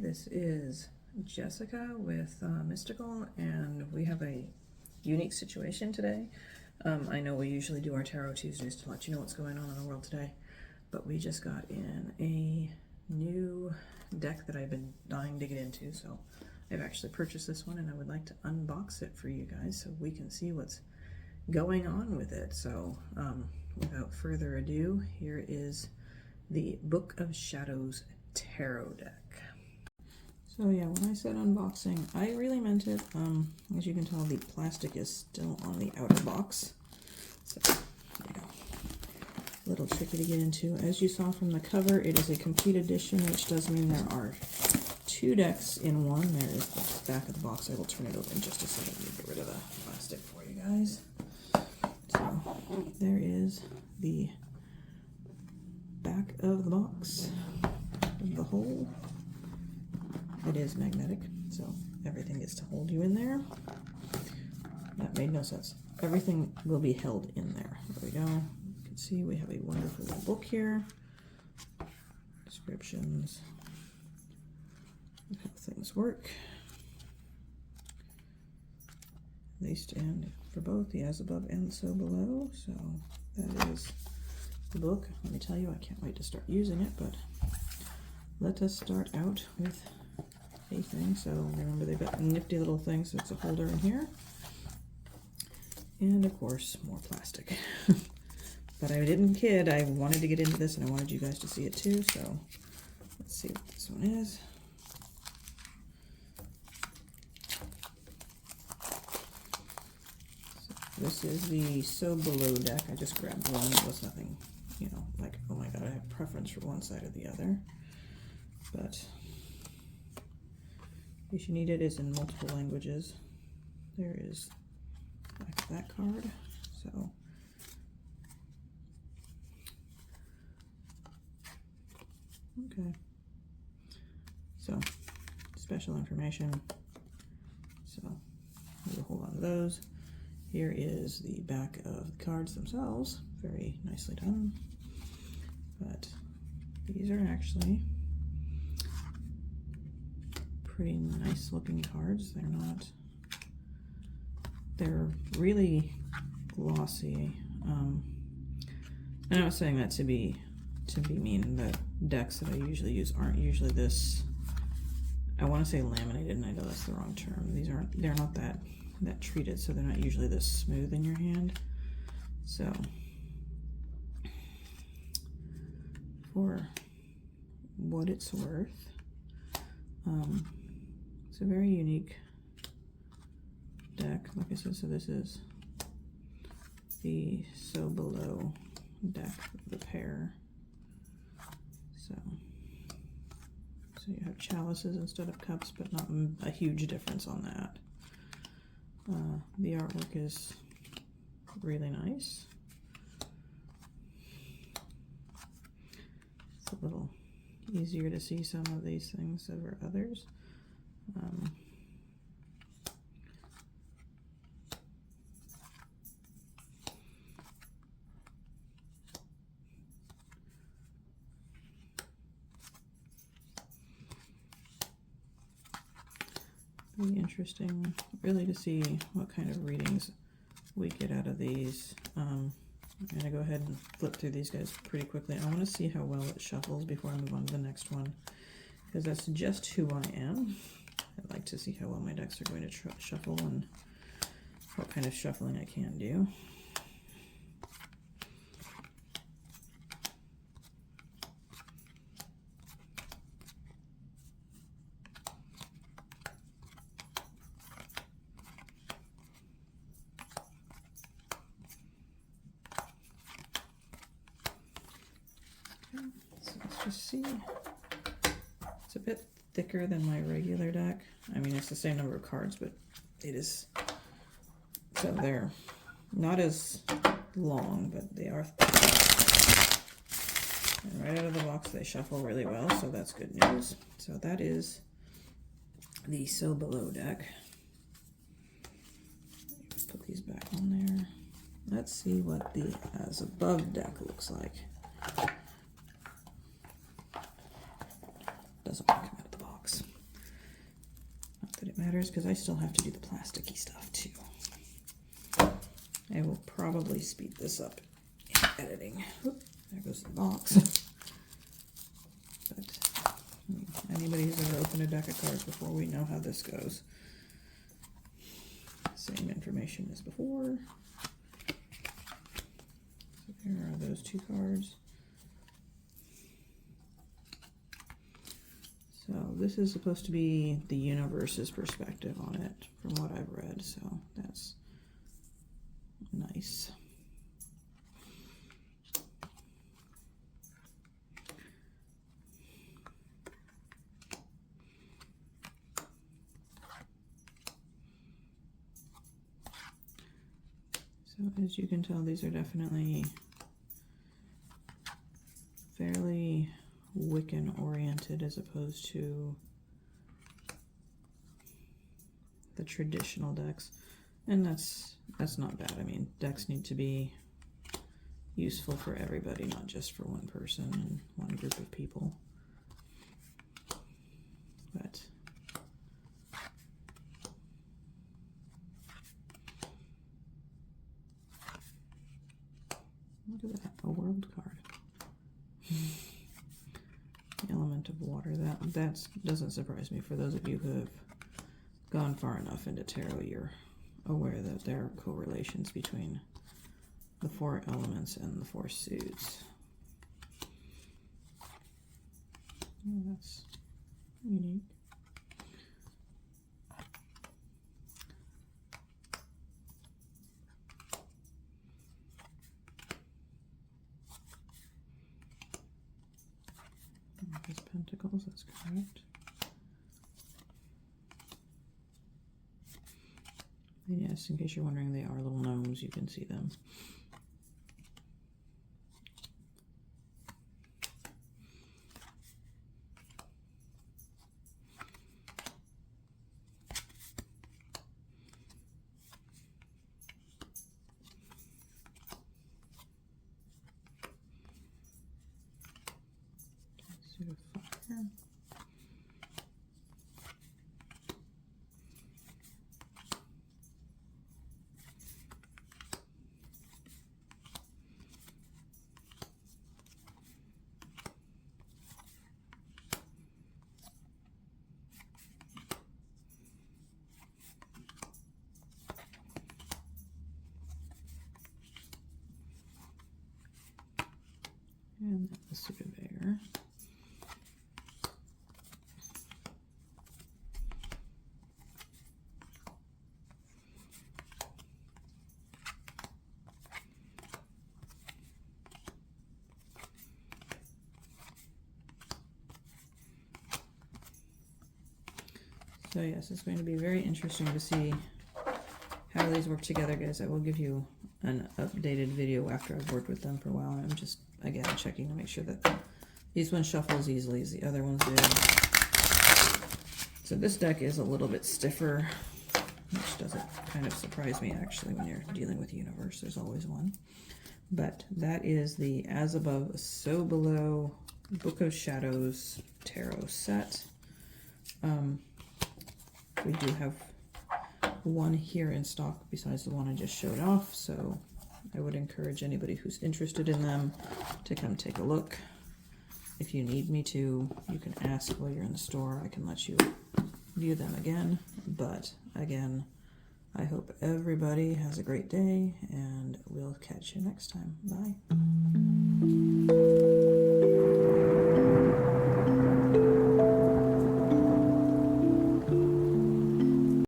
This is Jessica with Mystical, and we have a unique situation today. I know we usually do our Tarot Tuesdays to let you know what's going on in the world today, but we just got in a new deck that I've been dying to get into, so I've actually purchased this one and I would like to unbox it for you guys so we can see what's going on with it. So without further ado, here is the Book of Shadows Tarot deck. So yeah, when I said unboxing, I really meant it. As you can tell, the plastic is still on the outer box. So, there you go. A little tricky to get into. As you saw from the cover, it is a complete edition, which does mean there are two decks in one. There is the back of the box. I will turn it over in just a second to get rid of the plastic for you guys. So, there is the back of the box, the whole. It is magnetic, so everything gets to hold you in there. That made no sense. Everything will be held in there. There we go. You can see we have a wonderful little book here. Descriptions of how things work. They stand for both the as above and so below. So that is the book. Let me tell you, I can't wait to start using it, but let us start out with a thing. So remember, they've got nifty little things. So it's a holder in here, and of course more plastic. But I didn't kid. I wanted to get into this and I wanted you guys to see it too. So let's see what this one is. So this is the So Below deck. I just grabbed one. It was nothing, you know, like, oh my god, I have preference for one side or the other. But if you need it, it's in multiple languages. There is back of that card. So okay. So special information. So we'll hold on to those. Here is the back of the cards themselves. Very nicely done. But these are actually pretty nice looking cards. They're really glossy. I'm not saying that to be mean. The decks that I usually use aren't usually this, I want to say laminated, and I know that's the wrong term. They're not that treated, so they're not usually this smooth in your hand. So for what it's worth, it's a very unique deck. Like I said, so this is the So Below deck, the pair. So you have chalices instead of cups, but not a huge difference on that. The artwork is really nice. It's a little easier to see some of these things over others. Be interesting really to see what kind of readings we get out of these. I'm going to go ahead and flip through these guys pretty quickly. I want to see how well it shuffles before I move on to the next one, because that's just who I am. I'd like to see how well my decks are going to shuffle and what kind of shuffling I can do. So let's just see. It's a bit thicker than my regular deck. I mean, it's the same number of cards, but it is, so they're not as long, but they are thick. And right out of the box they shuffle really well, so that's good news. So that is the So Below deck. Put these back on there. Let's see what the As Above deck looks like. Doesn't want to come out of the box. matters because I still have to do the plasticky stuff too. I will probably speed this up in editing. Oop, there goes the box. But anybody who's ever opened a deck of cards before, we know how this goes. Same information as before. So there are those two cards. So this is supposed to be the universe's perspective on it, from what I've read, so that's nice. So as you can tell, these are definitely fairly Wiccan oriented as opposed to the traditional decks, and that's not bad. I mean, decks need to be useful for everybody, not just for one person and one group of people. But look at that, a world card. Element of water. That doesn't surprise me. For those of you who have gone far enough into tarot, you're aware that there are correlations between the 4 elements and the 4 suits. Oh, that's unique. His pentacles, that's correct. And yes, in case you're wondering, they are little gnomes, you can see them. Suit of fire. And the suit of air. So yes, it's going to be very interesting to see how these work together, guys. I will give you an updated video after I've worked with them for a while. I'm just, again, checking to make sure that these ones shuffle as easily as the other ones do. So this deck is a little bit stiffer, which doesn't kind of surprise me, actually, when you're dealing with the universe. There's always one. But that is the As Above, So Below Book of Shadows Tarot set. We do have one here in stock besides the one I just showed off, so I would encourage anybody who's interested in them to come take a look. If you need me to, you can ask while you're in the store. I can let you view them again. But again, I hope everybody has a great day, and we'll catch you next time. Bye.